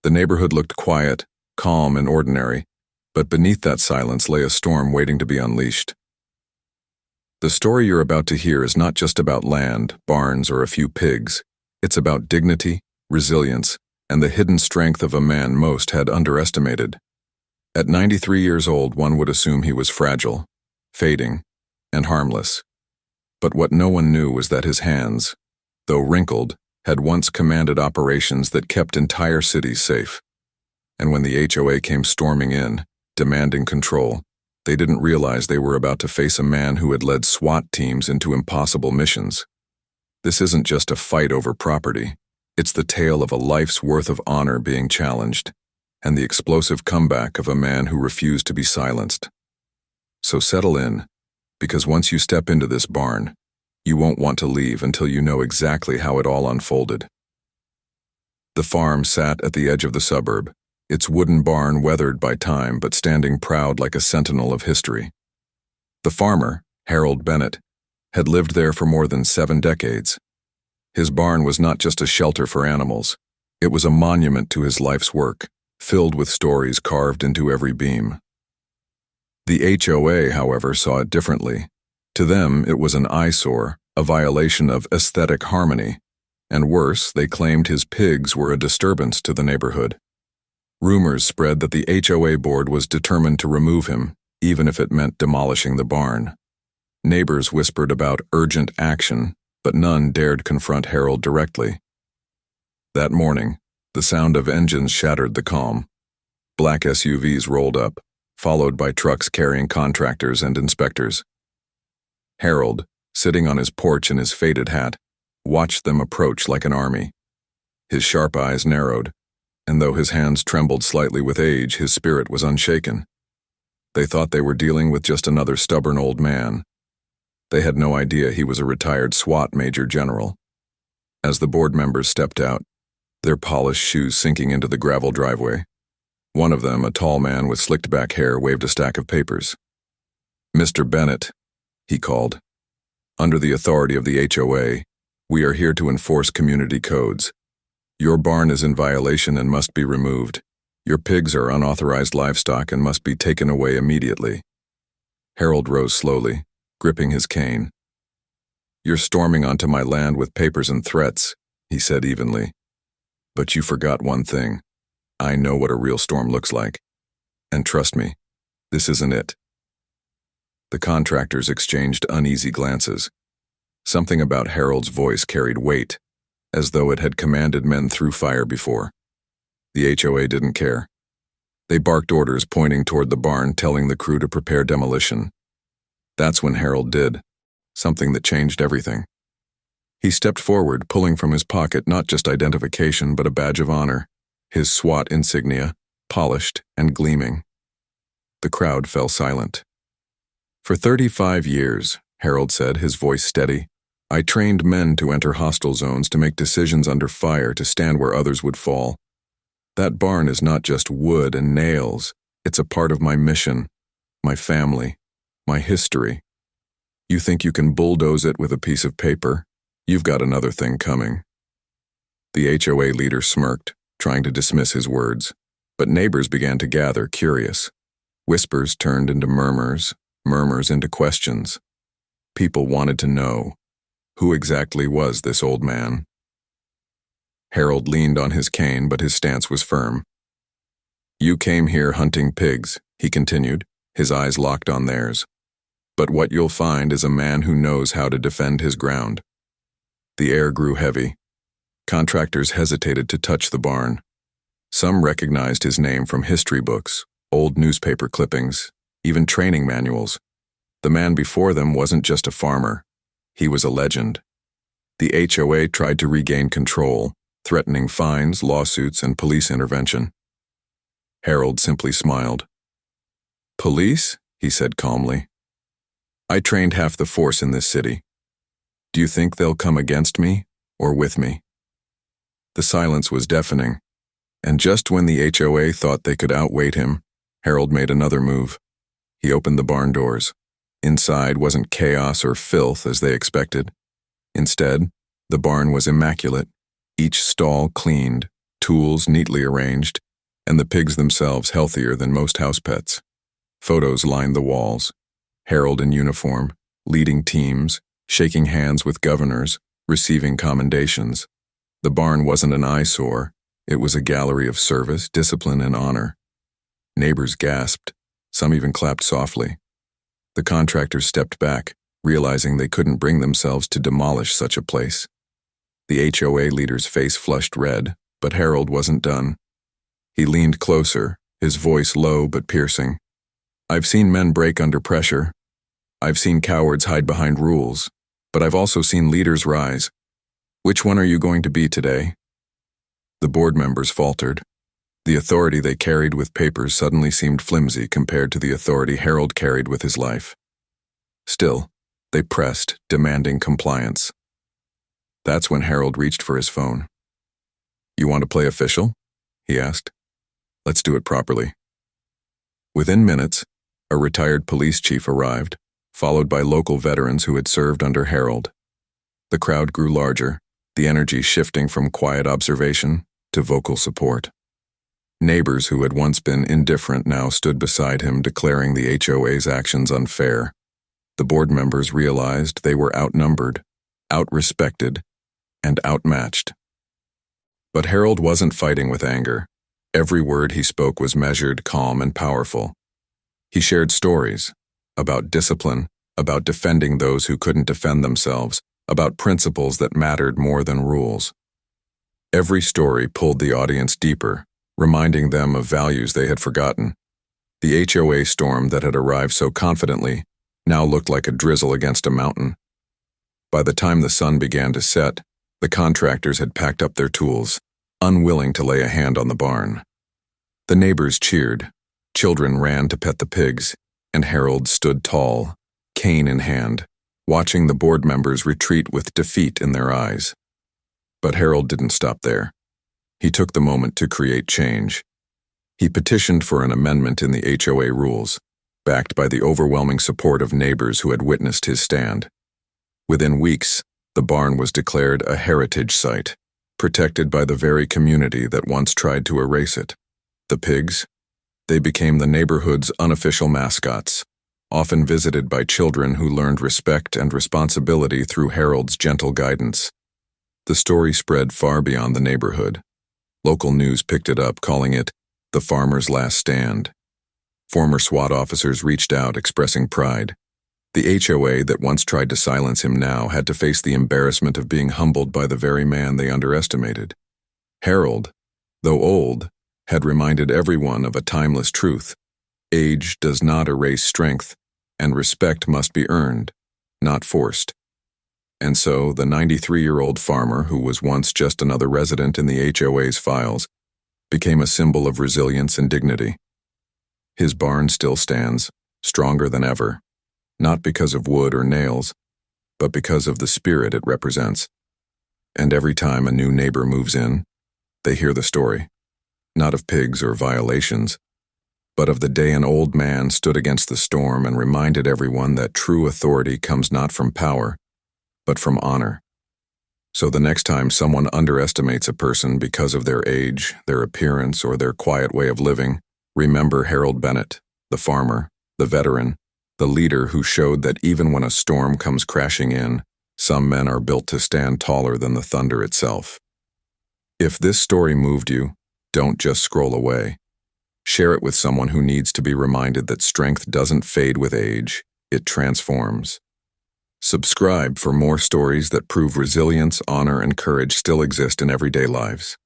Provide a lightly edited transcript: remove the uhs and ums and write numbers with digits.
The neighborhood looked quiet, calm, and ordinary, but beneath that silence lay a storm waiting to be unleashed. The story you're about to hear is not just about land, barns, or a few pigs. It's about dignity, resilience, and the hidden strength of a man most had underestimated. At 93 years old, one would assume he was fragile, fading, and harmless. But what no one knew was that his hands, though wrinkled, had once commanded operations that kept entire cities safe. And when the HOA came storming in, demanding control, they didn't realize they were about to face a man who had led SWAT teams into impossible missions. This isn't just a fight over property. It's the tale of a life's worth of honor being challenged, and the explosive comeback of a man who refused to be silenced. So settle in, because once you step into this barn, you won't want to leave until you know exactly how it all unfolded. The farm sat at the edge of the suburb, its wooden barn weathered by time but standing proud like a sentinel of history. The farmer, Harold Bennett, had lived there for more than 7 decades. His barn was not just a shelter for animals, it was a monument to his life's work, filled with stories carved into every beam. The HOA, however, saw it differently. To them, it was an eyesore, a violation of aesthetic harmony, and worse, they claimed his pigs were a disturbance to the neighborhood. Rumors spread that the HOA board was determined to remove him, even if it meant demolishing the barn. Neighbors whispered about urgent action, but none dared confront Harold directly. That morning, the sound of engines shattered the calm. Black SUVs rolled up, followed by trucks carrying contractors and inspectors. Harold, sitting on his porch in his faded hat, watched them approach like an army. His sharp eyes narrowed, and though his hands trembled slightly with age, his spirit was unshaken. They thought they were dealing with just another stubborn old man. They had no idea he was a retired SWAT Major General. As the board members stepped out, their polished shoes sinking into the gravel driveway, one of them, a tall man with slicked back hair, waved a stack of papers. "Mr. Bennett," he called. "Under the authority of the HOA, we are here to enforce community codes. Your barn is in violation and must be removed. Your pigs are unauthorized livestock and must be taken away immediately." Harold rose slowly, gripping his cane. "You're storming onto my land with papers and threats," he said evenly. "But you forgot one thing. I know what a real storm looks like. And trust me, this isn't it." The contractors exchanged uneasy glances. Something about Harold's voice carried weight, as though it had commanded men through fire before. The HOA didn't care. They barked orders pointing toward the barn, telling the crew to prepare demolition. That's when Harold did, something that changed everything. He stepped forward, pulling from his pocket not just identification but a badge of honor, his SWAT insignia, polished and gleaming. The crowd fell silent. "For 35 years, Harold said, his voice steady, "I trained men to enter hostile zones, to make decisions under fire, to stand where others would fall. That barn is not just wood and nails, it's a part of my mission, my family, my history. You think you can bulldoze it with a piece of paper? You've got another thing coming." The HOA leader smirked, trying to dismiss his words, but neighbors began to gather, curious. Whispers turned into murmurs, murmurs into questions. People wanted to know, who exactly was this old man? Harold leaned on his cane, but his stance was firm. "You came here hunting pigs," he continued, his eyes locked on theirs. "But what you'll find is a man who knows how to defend his ground." The air grew heavy. Contractors hesitated to touch the barn. Some recognized his name from history books, old newspaper clippings, even training manuals. The man before them wasn't just a farmer. He was a legend. The HOA tried to regain control, threatening fines, lawsuits, and police intervention. Harold simply smiled. "Police?" he said calmly. "I trained half the force in this city. Do you think they'll come against me or with me?" The silence was deafening, and just when the HOA thought they could outweight him, Harold made another move. He opened the barn doors. Inside wasn't chaos or filth as they expected. Instead, the barn was immaculate, each stall cleaned, tools neatly arranged, and the pigs themselves healthier than most house pets. Photos lined the walls. Harold in uniform, leading teams, shaking hands with governors, receiving commendations. The barn wasn't an eyesore. It was a gallery of service, discipline, and honor. Neighbors gasped. Some even clapped softly. The contractors stepped back, realizing they couldn't bring themselves to demolish such a place. The HOA leader's face flushed red, but Harold wasn't done. He leaned closer, his voice low but piercing. "I've seen men break under pressure. I've seen cowards hide behind rules, but I've also seen leaders rise. Which one are you going to be today?" The board members faltered. The authority they carried with papers suddenly seemed flimsy compared to the authority Harold carried with his life. Still, they pressed, demanding compliance. That's when Harold reached for his phone. "You want to play official?" he asked. "Let's do it properly." Within minutes, a retired police chief arrived, followed by local veterans who had served under Harold. The crowd grew larger, the energy shifting from quiet observation to vocal support. Neighbors who had once been indifferent now stood beside him, declaring the HOA's actions unfair. The board members realized they were outnumbered, outrespected, and outmatched. But Harold wasn't fighting with anger. Every word he spoke was measured, calm, and powerful. He shared stories about discipline, about defending those who couldn't defend themselves, about principles that mattered more than rules. Every story pulled the audience deeper, reminding them of values they had forgotten. The HOA storm that had arrived so confidently now looked like a drizzle against a mountain. By the time the sun began to set, the contractors had packed up their tools, unwilling to lay a hand on the barn. The neighbors cheered, children ran to pet the pigs, and Harold stood tall, cane in hand, watching the board members retreat with defeat in their eyes. But Harold didn't stop there. He took the moment to create change. He petitioned for an amendment in the HOA rules, backed by the overwhelming support of neighbors who had witnessed his stand. Within weeks, the barn was declared a heritage site, protected by the very community that once tried to erase it. The pigs? They became the neighborhood's unofficial mascots, often visited by children who learned respect and responsibility through Harold's gentle guidance. The story spread far beyond the neighborhood. Local news picked it up, calling it the farmer's last stand. Former SWAT officers reached out, expressing pride. The HOA that once tried to silence him now had to face the embarrassment of being humbled by the very man they underestimated. Harold, though old, had reminded everyone of a timeless truth. Age does not erase strength, and respect must be earned, not forced. And so, the 93-year-old farmer, who was once just another resident in the HOA's files, became a symbol of resilience and dignity. His barn still stands, stronger than ever, not because of wood or nails, but because of the spirit it represents. And every time a new neighbor moves in, they hear the story, not of pigs or violations, but of the day an old man stood against the storm and reminded everyone that true authority comes not from power, but from honor. So the next time someone underestimates a person because of their age, their appearance, or their quiet way of living, remember Harold Bennett, the farmer, the veteran, the leader who showed that even when a storm comes crashing in, some men are built to stand taller than the thunder itself. If this story moved you, don't just scroll away. Share it with someone who needs to be reminded that strength doesn't fade with age, it transforms. Subscribe for more stories that prove resilience, honor, and courage still exist in everyday lives.